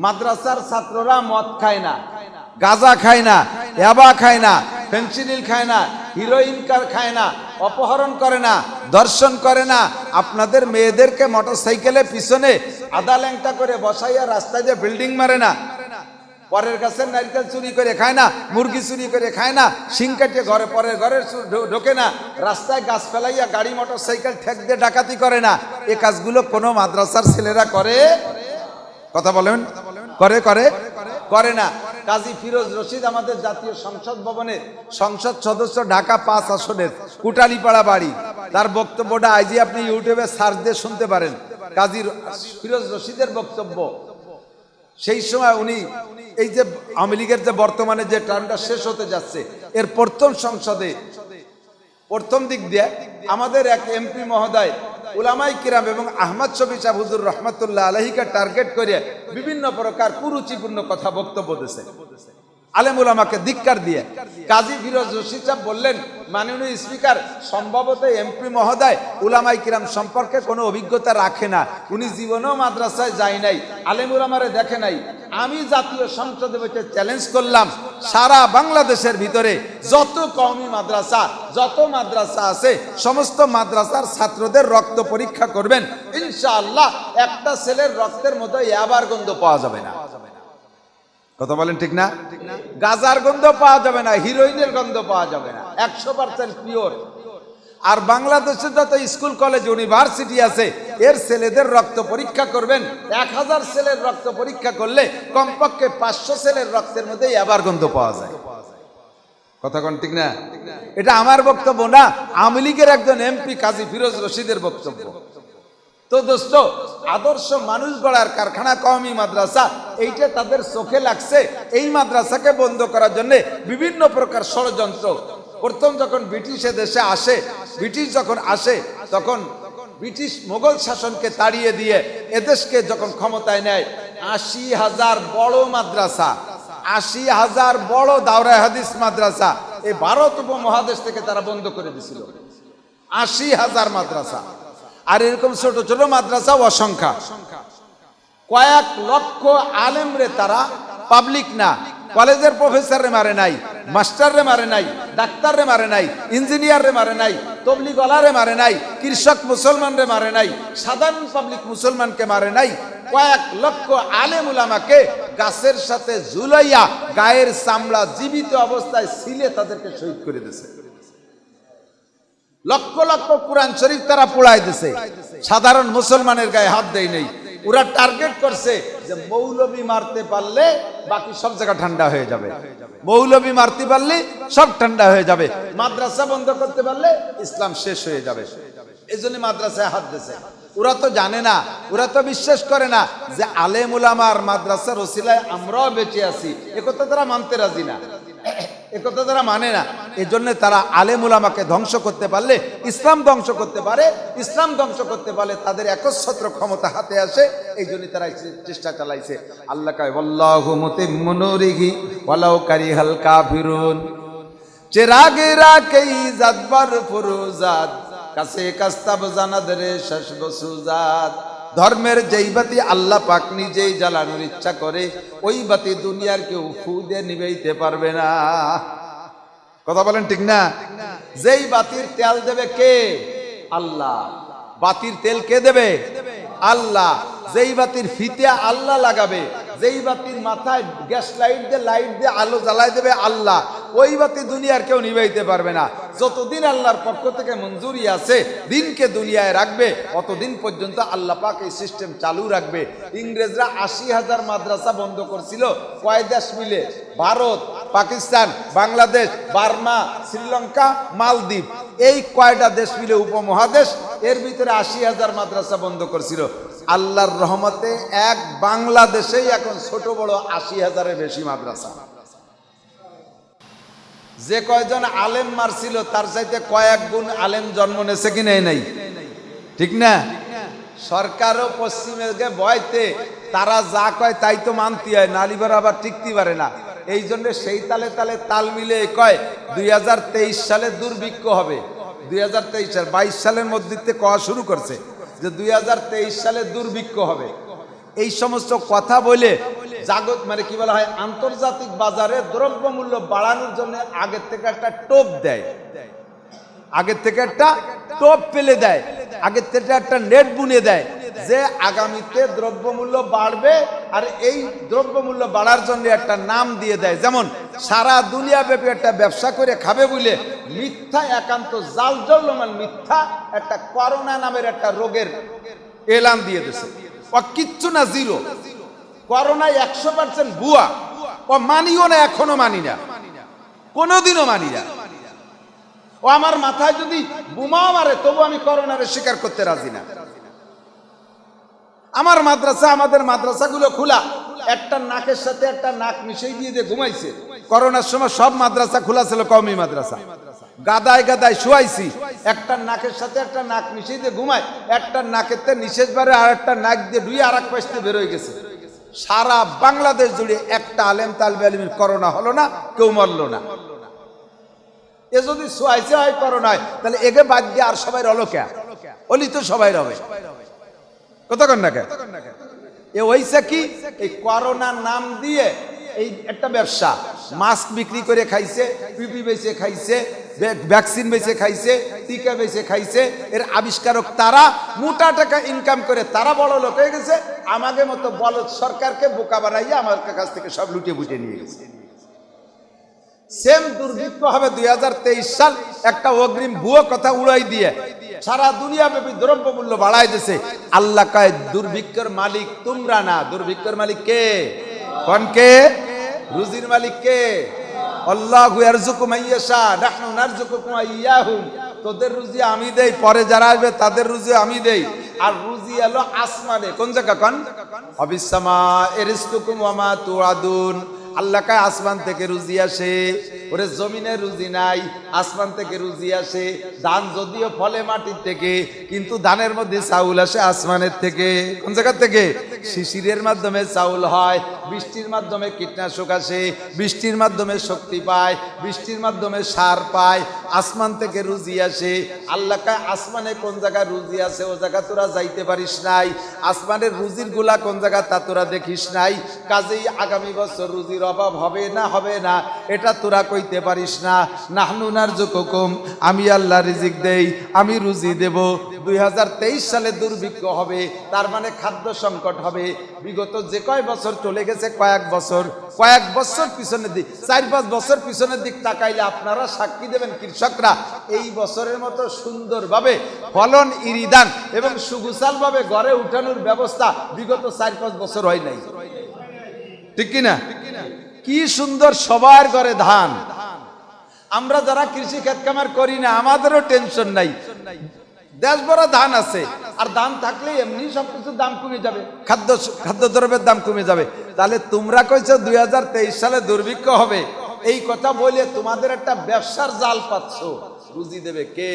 মাদ্রাসার ছাত্ররা মদ খায় না, গাঁজা খায় না, ইয়াবা খায় না, ফেন্সিডিল খায় না, হিরোইন খায় না, অপহরণ করে না, ধর্ষণ করে না। আপনাদের মেয়েদেরকে মোটরসাইকেলের পিছনে আধা ল্যাংটা করে বসাইয়া রাস্তায় যে বিল্ডিং মারে না, পরের কাছে নারকেল চুরি করে খায় না, মুরগি চুরি করে খায় না, শিং কাটে ঘরে পরের ঘরে ঢোকে না, রাস্তায় গাছ ফেলাইয়া গাড়ি মোটরসাইকেল ঠেক দিয়ে ডাকাতি করে না। এ কাজগুলো কোনো মাদ্রাসার ছেলেরা করে? কথা বলেন, করে করে করে না। কাজী ফিরোজ রশিদ আমাদের জাতীয় সংসদ ভবনে সংসদ সদস্য, ঢাকা 5 আসনের কুটালিপাড়া বাড়ি। তার বক্তব্যটা আজই আপনি ইউটিউবে সার্চ দিয়ে শুনতে পারেন। কাজী ফিরোজ রশিদের বক্তব্য, সেই সময় উনি এই যে আওয়ামী লীগের যে বর্তমানে যে টার্মটা শেষ হতে যাচ্ছে, এর প্রথম সংসদে প্রথম দিক দিয়ে আমাদের এক এমপি মহোদয় উলামাই কিরাম এবং আহমদ শফি সাহেব হুজুর রহমতুল্লাহ আলাইহিকে টার্গেট করে বিভিন্ন প্রকার কুরুচিপূর্ণ কথা বক্তব্য দিয়েছে, আলেম উলামাকে ধিক্কার দিয়ে। কাজী ফিরোজ রশিদ সাহেব বললেন, মাননীয় স্পিকার, সম্ভবত এমপি মহোদয় উলামাই কিরাম সম্পর্কে কোনো অভিজ্ঞতা রাখে না, উনি জীবনেও মাদ্রাসায় যায় নাই, আলেম উলামারে দেখে নাই। আমি জাতীয় সংসদে বসে চ্যালেঞ্জ করলাম, সারা বাংলাদেশের ভিতরে যত কওমি মাদ্রাসা, যত মাদ্রাসা আছে, সমস্ত মাদ্রাসার ছাত্রদের রক্ত পরীক্ষা করবেন, ইনশাআল্লাহ একটা ছেলের রক্তের মতো ইয়াবার গন্ধ পাওয়া যাবে না। কথা বলেন ঠিক না? গাজার গন্ধ পাওয়া যাবে না, হিরোইনের গন্ধ পাওয়া যাবে না, 100% পিওর। আর বাংলাদেশে যত স্কুল কলেজ ইউনিভার্সিটি আছে, এর ছেলেদের রক্ত পরীক্ষা করবেন, 1000 ছেলের রক্ত পরীক্ষা করলে কমপক্ষে 500 ছেলের রক্তের মধ্যে ইয়াবার গন্ধ পাওয়া যায়। কথা কোন ঠিক না? এটা আমার বক্তব্য না, আওয়ামী লীগের একজন এমপি কাজী ফিরোজ রশিদের বক্তব্য। তো দোস্ত, আদর্শ মানুষ গড়ার কারখানা কওমি মাদ্রাসা, এইটা তাদের চোখে লাগছে। এই মাদ্রাসাকে বন্ধ করার জন্য বিভিন্ন প্রকার ষড়যন্ত্র। প্রথম যখন ব্রিটিশে দেশে আসে, ব্রিটিশ যখন আসে, তখন ব্রিটিশ মোগল শাসনকে তাড়িয়ে দিয়ে এদেশকে যখন ক্ষমতায় নেয়, 80,000 বড় মাদ্রাসা, 80,000 বড় দাওরায়ে হাদিস মাদ্রাসা এই ভারত উপমহাদেশ থেকে তারা বন্ধ করে দিয়েছিল। 80,000 মাদ্রাসা, আর এরকম ছোট ছোট মাদ্রাসা অসংখ্য। কয়েক লক্ষ আলেম রে তারা, পাবলিক না, কলেজের প্রফেসর রে মারে নাই, মাস্টার রে মারে নাই, ডাক্তার রে মারে নাই, ইঞ্জিনিয়ার রে মারে নাই, তবলিগওয়ালা রে মারে নাই, কৃষক মুসলমান রে মারে নাই, সাধারণ পাবলিক মুসলমানকে মারে নাই। কয়েক লক্ষ আলেম উলামাকে গাছের সাথে ঝুলাইয়া গায়ের চামড়া জীবিত অবস্থায় ছিলে তাদেরকে শহীদ করে দিয়েছে। লক্ষ লক্ষ কুরআন শরীফ তারা পোড়ায় দিছে, সাধারণ মুসলমানের গায়ে হাত দেয় নেই। ওরা টার্গেট করছে যে মৌলবী মারতে পারলে বাকি সব জায়গা ঠান্ডা হয়ে যাবে, মৌলবী মারতে পারলে সব ঠান্ডা হয়ে যাবে, মাদ্রাসা বন্ধ করতে পারলে ইসলাম শেষ হয়ে যাবে। এই জন্য মাদ্রাসায় হাত দিছে। ওরা তো জানে না, ওরা তো বিশ্বাস করে না যে আলেম উলামার মাদ্রাসার ওসিলায় আমরাও বেঁচে আছি। একথা তারা মানতে রাজি না, একথা তারা মানে না। এই জন্য তারা আলেম উলামাকে ধ্বংস করতে পারলে ইসলাম ধ্বংস করতে পারে, ইসলাম ধ্বংস করতে পারলে তাদের একচ্ছত্র ক্ষমতা হাতে আসে। এই জন্য তারা চেষ্টা চালাইছে। আল্লাহ কয়, ওয়াল্লাহু মুতিম্মু নূরিহি ওয়ালাউ কারিহাল কাফিরুন। চেরাগে রাকেই জাদবার ফুরুজাত, কাছে কাস্তাব জানাদরে শাসব সুজাত। ধর্মের যেই বাতি আল্লাহ পাক নিজেই জ্বালানোর ইচ্ছা করে, ওই বাতি দুনিয়ার কেউ ফু দিয়ে নিভাইতে পারবে না। কথা বলেন ঠিক না? যেই বাতির তেল দেবে কে? আল্লাহ। বাতির তেল কে দেবে? আল্লাহ। যেই বাতির ফিতে আল্লাহ লাগাবে, যেই বাতির মাথায় গ্যাস লাইট দিয়ে আলো জ্বালায় দেবে আল্লাহ, ওই বাতি দুনিয়ার কেউ নিভাইতে পারবে না। যতদিন আল্লাহর পক্ষ থেকে মঞ্জুরি আছে দিনকে দুনিয়ায় রাখবে, অতদিন পর্যন্ত আল্লাহ পাক এই সিস্টেম চালু রাখবে। ইংরেজরা 80,000 মাদ্রাসা বন্ধ করছিল। কয় দেশ মিলে? ভারত, পাকিস্তান, বাংলাদেশ, বার্মা, শ্রীলঙ্কা, মালদ্বীপ, এই কয়টা দেশ মিলে উপমহাদেশ, এর ভিতরে 80,000 মাদ্রাসা বন্ধ করছিল। আল্লাহর রহমতে এক বাংলাদেশেই এখন ছোট বড় 80,000-এর বেশি মাদ্রাসা। যে কয়জন আলেম মারছিল তার চাইতে কয়েক গুণ আলেম জন্ম নেছে কি নেই? ঠিক না? সরকারও পশ্চিমের ভয়তে তারা যা কয় তাই তো মানতে হয়, নালিবার আবার টিকতে পারে না। এই জন্য সেই তালে তালে তাল মিলে কয় 2023 সালে দুর্ভিক্ষ হবে। 2023 সাল 22 সালের মধ্যে কওয়া শুরু করছে যে 2023 সালে দুর্ভিক্ষ হবে। এই সমস্ত কথা বলে মানে কি বলা হয়, আন্তর্জাতিক বাজারে দ্রব্যমূল্য বাড়ানোর জন্য আগের থেকে একটা টোপ দেয়, আগের থেকে একটা টোপ ফেলে দেয়, আগের থেকে একটা নেট বুনে দেয় যে আগামীতে দ্রব্যমূল্য বাড়বে, আর এই দ্রব্যমূল্য বাড়ার জন্য একটা নাম দিয়ে দেয়। যেমন সারা দুনিয়া ব্যাপী একটা ব্যবসা করে খাবে বলে মিথ্যা, একান্ত জাল জল্যমান মিথ্যা একটা করোনা নামের একটা রোগের এলান দিয়ে দিয়েছে। ও কিচ্ছু না, জিরো। করোনা 100% ভুয়া। ও মানিও না, এখনো মানি না, কোনোদিনও মানি না। ও আমার মাথায় যদি বোমাও মারে তবু আমি করোনারে স্বীকার করতে রাজি না। আমার মাদ্রাসা, আমাদের মাদ্রাসাগুলো খোলা, একটা নাকের সাথে একটা নাক মিশিয়ে দিয়ে ঘুমাইছে। করোনার সময় সব মাদ্রাসা খোলা ছিল, কওমি মাদ্রাসা, গাদায় গাদায় শুয়াইছি, একটা নাকের সাথে একটা নাক মিশিয়ে দিয়ে ঘুমায়, একটা নাকেতে নিঃশেষ বারে আর একটা নাক দিয়ে ডুয়ে আর এক পাশে বের হয়ে গেছে। সারা বাংলাদেশ জুড়ে একটা আলেম তালবে আলিমের করোনা হলো না, কেউ মরল না। এ যদি শুয়াইছে হয় করোনায়, তাহলে একে বাদ দিয়ে আর সবাই রলো কে? অলি তো সবাই রবে, কতক্ষণ না কে? এ হইছে কি, এই করোনার নাম দিয়ে এই একটা ব্যবসা, মাস্ক বিক্রি করে খাইছে, পিপি বেচে খাইছে, ভ্যাকসিন বেচে খাইছে, টিকা বেচে খাইছে। এর আবিষ্কারক তারা, মোটা টাকা ইনকাম করে তারা বড় লোক হয়ে গেছে। আমাদের মতো বলদ সরকারকে বোকা বানাইয়া আমার কাছ থেকে সব লুটে বুটে নিয়ে গেছে। সেম দুর্ভিক্ষ হবে 2023 সাল, একটা অগ্রিম ভুয়ো কথা উড়াই দিয়ে সারা দুনিয়া ব্যাপী দ্রব্যমূল্য বাড়াই দিয়েছে। আল্লাহ কয় দুর্ভিক্ষের মালিক তোমরা না, দুর্ভিক্ষের মালিক কে? কোন কে? রুজির মালিক কে? আল্লাহু ইয়ারযুকু মাইয়াশা নাহনু নারযুকুকুম ইয়াহুম। তোদের রুজি আমি দেই, পরে যারা আসবে তাদের রুজি আমি দেই। আর রুজি এলো আসমানে, কোন জায়গা? কোন অবিসামা এরিজকুকুম ওয়া মা তুআদুন। আল্লাহ কায় আসমান থেকে রুজি আসে, ওরে জমিনে রুজি নাই, আসমান থেকে রুজি আসে। ধান যদিও ফলে মাটির থেকে, কিন্তু ধানের মধ্যে চাউল আসে আসমানের থেকে। কোন জায়গা থেকে? শিশিরের মাধ্যমে চাউল হয়, বৃষ্টির মাধ্যমে কীটনাশক আসে, বৃষ্টির মাধ্যমে শক্তি পায়, বৃষ্টির মাধ্যমে সার পায়, আসমান থেকে রুজি আসে। আল্লাহ কায় আসমানে কোন জায়গায় রুজি আছে ও জায়গা তোরা যাইতে পারিস নাই, আসমানের রুজির গুলা কোন জায়গা তা তোরা দেখিস নাই। কাজেই আগামী বছর রুজির অভাব হবে না, হবে না, এটা তোরা কইতে পারিস না। নাহনু নারযুকুকুম, আমি আল্লাহ রিজিক দেই, আমি রুজি দেব। 2023 সালে দুর্ভিক্ষ হবে, তার মানে খাদ্য সংকট হবে। বিগত যে কয় বছর চলে গেছে, কয়েক বছর পিছনের দিক, 4-5 বছর পিছনের দিক তাকাইলে আপনারা সাক্ষী দেবেন, কৃষকরা এই বছরের মতো সুন্দরভাবে ফলন, ইরিদান এবং সুগুসালভাবে ঘরে উঠানোর ব্যবস্থা বিগত 4-5 বছর হয় নাই, ঠিক কিনা? কি সুন্দর সবার ঘরে ধান। আমরা যারা কৃষি ক্ষেত কামার করি না, আমাদেরও টেনশন নাই, দেশ ভরা ধান আছে। আর ধান থাকলে এমনি সবকিছুর দাম কমে যাবে, খাদ্যদ্রব্যের দাম কমে যাবে। তাহলে তোমরা কইছো 2023 সালে দুর্ভিক্ষ হবে, এই কথা বলে তোমাদের একটা ব্যবসার জাল পাচ্ছ। রুজি দেবে কে?